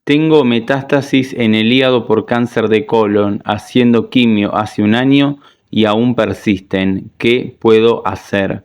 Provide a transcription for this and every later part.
Tengo metástasis en el hígado por cáncer de colon, haciendo quimio hace un año y aún persisten. ¿Qué puedo hacer?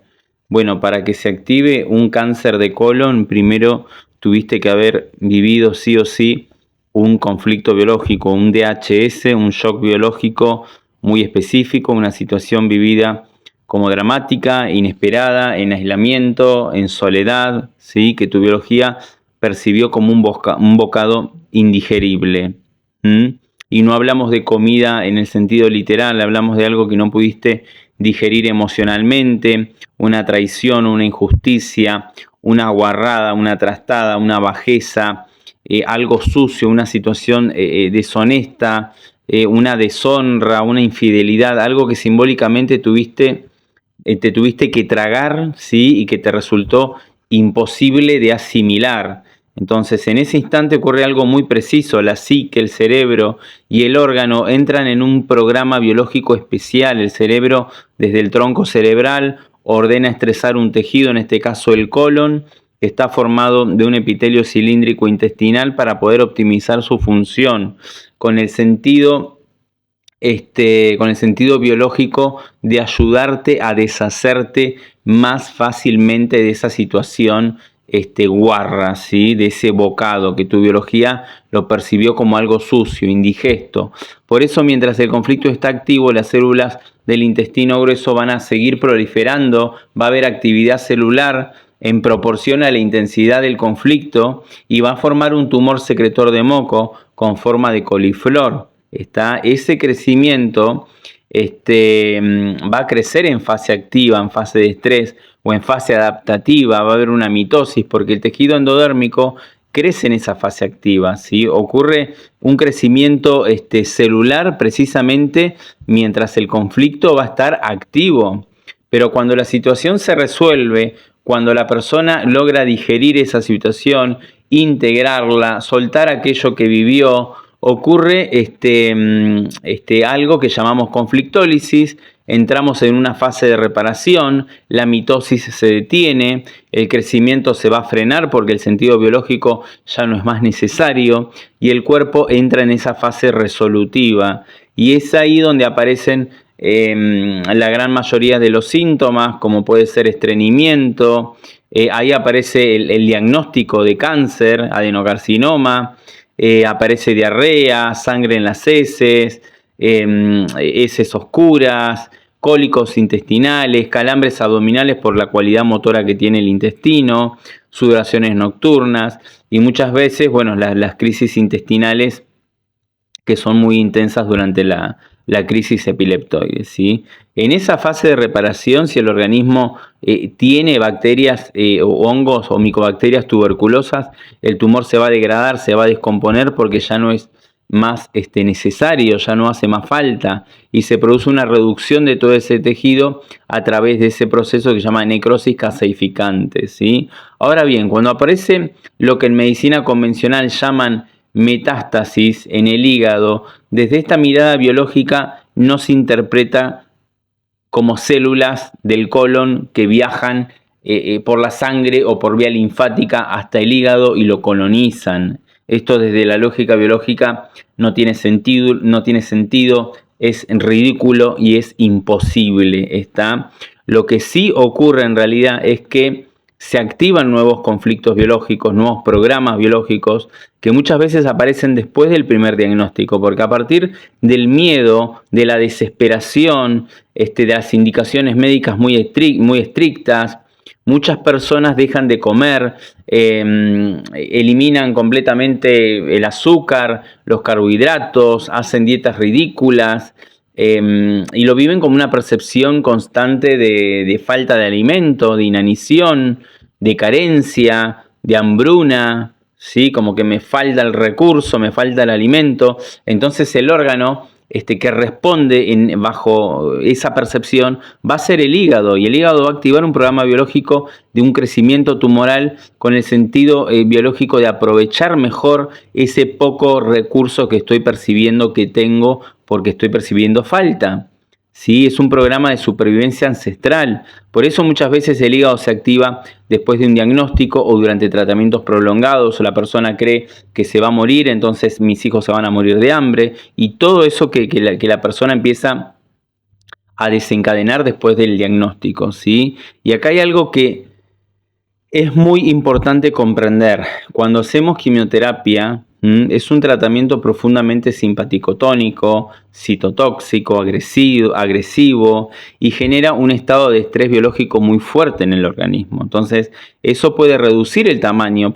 Bueno, para que se active un cáncer de colon, primero tuviste que haber vivido sí o sí un conflicto biológico, un DHS, un shock biológico muy específico, una situación vivida como dramática, inesperada, en aislamiento, en soledad, ¿sí? Que tu biología percibió como un bocado indigerible. ¿Mm? Y no hablamos de comida en el sentido literal, hablamos de algo que no pudiste digerir emocionalmente, una traición, una injusticia, una guarrada, una trastada, una bajeza, algo sucio, una situación deshonesta, una deshonra, una infidelidad, algo que simbólicamente te tuviste que tragar, ¿sí? Y que te resultó imposible de asimilar. Entonces, en ese instante ocurre algo muy preciso. La psique, el cerebro y el órgano entran en un programa biológico especial. El cerebro, desde el tronco cerebral, ordena estresar un tejido, en este caso el colon, que está formado de un epitelio cilíndrico intestinal para poder optimizar su función, con el sentido biológico de ayudarte a deshacerte más fácilmente de esa situación guarra, ¿sí? De ese bocado que tu biología lo percibió como algo sucio, indigesto. Por eso, mientras el conflicto está activo, las células del intestino grueso van a seguir proliferando, va a haber actividad celular en proporción a la intensidad del conflicto y va a formar un tumor secretor de moco con forma de coliflor. Ese crecimiento va a crecer en fase activa, en fase de estrés o en fase adaptativa. Va a haber una mitosis porque el tejido endodérmico crece en esa fase activa, ¿sí? Ocurre un crecimiento celular precisamente mientras el conflicto va a estar activo. Pero cuando la situación se resuelve, cuando la persona logra digerir esa situación, integrarla, soltar aquello que vivió, ocurre algo que llamamos conflictólisis. Entramos en una fase de reparación, la mitosis se detiene, el crecimiento se va a frenar porque el sentido biológico ya no es más necesario y el cuerpo entra en esa fase resolutiva. Y es ahí donde aparecen la gran mayoría de los síntomas, como puede ser estreñimiento, ahí aparece el diagnóstico de cáncer, adenocarcinoma, aparece diarrea, sangre en las heces, heces oscuras, cólicos intestinales, calambres abdominales por la cualidad motora que tiene el intestino, sudoraciones nocturnas y muchas veces, bueno, las crisis intestinales que son muy intensas durante la crisis epileptoide, ¿sí? En esa fase de reparación, si el organismo tiene bacterias o hongos o micobacterias tuberculosas, el tumor se va a degradar, se va a descomponer porque ya no es más necesario, ya no hace más falta y se produce una reducción de todo ese tejido a través de ese proceso que se llama necrosis caseificante, ¿sí? Ahora bien, cuando aparece lo que en medicina convencional llaman metástasis en el hígado, desde esta mirada biológica no se interpreta como células del colon que viajan por la sangre o por vía linfática hasta el hígado y lo colonizan. Esto desde la lógica biológica no tiene sentido, es ridículo y es imposible. Lo que sí ocurre en realidad es que se activan nuevos conflictos biológicos, nuevos programas biológicos que muchas veces aparecen después del primer diagnóstico, porque a partir del miedo, de la desesperación, de las indicaciones médicas muy estrictas, muchas personas dejan de comer, eliminan completamente el azúcar, los carbohidratos, hacen dietas ridículas, y lo viven como una percepción constante de falta de alimento, de inanición, de carencia, de hambruna, ¿sí? Como que me falta el recurso, me falta el alimento. Entonces el órgano que responde bajo esa percepción va a ser el hígado, y el hígado va a activar un programa biológico de un crecimiento tumoral con el sentido biológico de aprovechar mejor ese poco recurso que estoy percibiendo que tengo porque estoy percibiendo falta. ¿sí? Es un programa de supervivencia ancestral. Por eso muchas veces el hígado se activa después de un diagnóstico o durante tratamientos prolongados, o la persona cree que se va a morir, entonces mis hijos se van a morir de hambre, y todo eso que la persona empieza a desencadenar después del diagnóstico, ¿sí? Y acá hay algo que es muy importante comprender. Cuando hacemos quimioterapia, es un tratamiento profundamente simpaticotónico, citotóxico, agresivo y genera un estado de estrés biológico muy fuerte en el organismo. Entonces, eso puede reducir el tamaño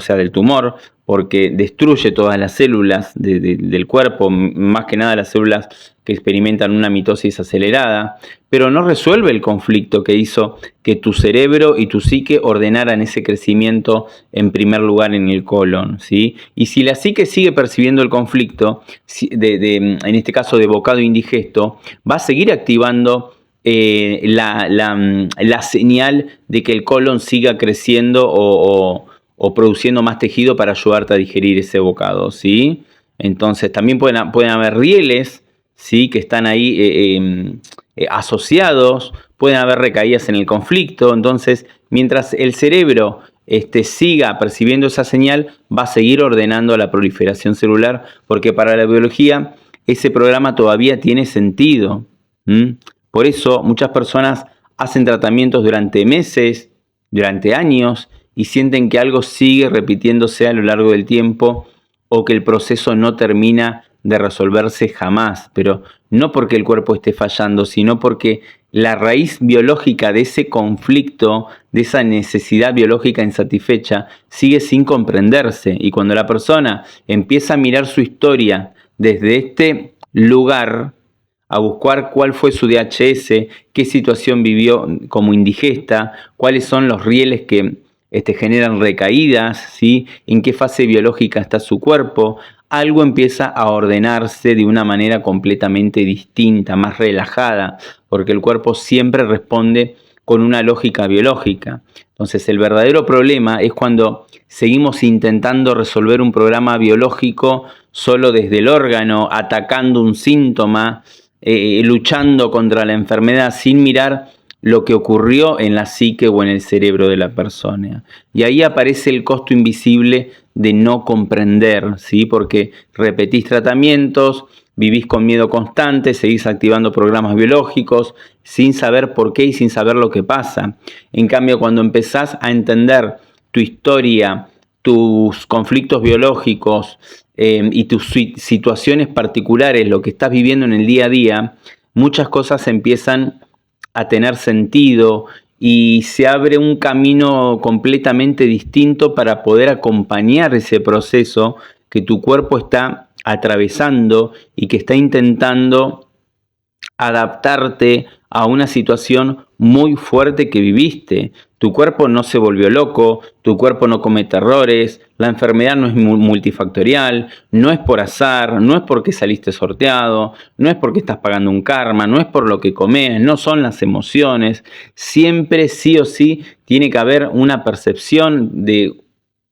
del tumor, porque destruye todas las células del cuerpo, más que nada las células que experimentan una mitosis acelerada, pero no resuelve el conflicto que hizo que tu cerebro y tu psique ordenaran ese crecimiento en primer lugar en el colon, ¿sí? Y si la psique sigue percibiendo el conflicto, en este caso de bocado indigesto, va a seguir activando la señal de que el colon siga creciendo o produciendo más tejido para ayudarte a digerir ese bocado, ¿sí? Entonces también pueden haber rieles, ¿sí? Que están ahí asociados, pueden haber recaídas en el conflicto. Entonces, mientras el cerebro siga percibiendo esa señal, va a seguir ordenando la proliferación celular, porque para la biología ese programa todavía tiene sentido. Por eso muchas personas hacen tratamientos durante meses, durante años, y sienten que algo sigue repitiéndose a lo largo del tiempo o que el proceso no termina de resolverse jamás, pero no porque el cuerpo esté fallando, sino porque la raíz biológica de ese conflicto, de esa necesidad biológica insatisfecha, sigue sin comprenderse. Y cuando la persona empieza a mirar su historia desde este lugar, a buscar cuál fue su DHS, qué situación vivió como indigesta, cuáles son los rieles que generan recaídas, ¿sí? En qué fase biológica está su cuerpo, algo empieza a ordenarse de una manera completamente distinta, más relajada, porque el cuerpo siempre responde con una lógica biológica. Entonces el verdadero problema es cuando seguimos intentando resolver un programa biológico solo desde el órgano, atacando un síntoma, luchando contra la enfermedad sin mirar lo que ocurrió en la psique o en el cerebro de la persona. Y ahí aparece el costo invisible de no comprender, ¿sí? Porque repetís tratamientos, vivís con miedo constante, seguís activando programas biológicos sin saber por qué y sin saber lo que pasa. En cambio, cuando empezás a entender tu historia, tus conflictos biológicos y tus situaciones particulares, lo que estás viviendo en el día a día, muchas cosas empiezan a tener sentido y se abre un camino completamente distinto para poder acompañar ese proceso que tu cuerpo está atravesando y que está intentando adaptarte a una situación muy fuerte que viviste. Tu cuerpo no se volvió loco, tu cuerpo no comete errores, la enfermedad no es multifactorial, no es por azar, no es porque saliste sorteado, no es porque estás pagando un karma, no es por lo que comes, no son las emociones. Siempre sí o sí tiene que haber una percepción de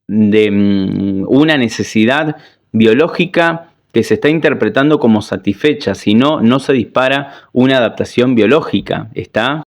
una necesidad biológica que se está interpretando como satisfecha, si no, no se dispara una adaptación biológica. ¿Está?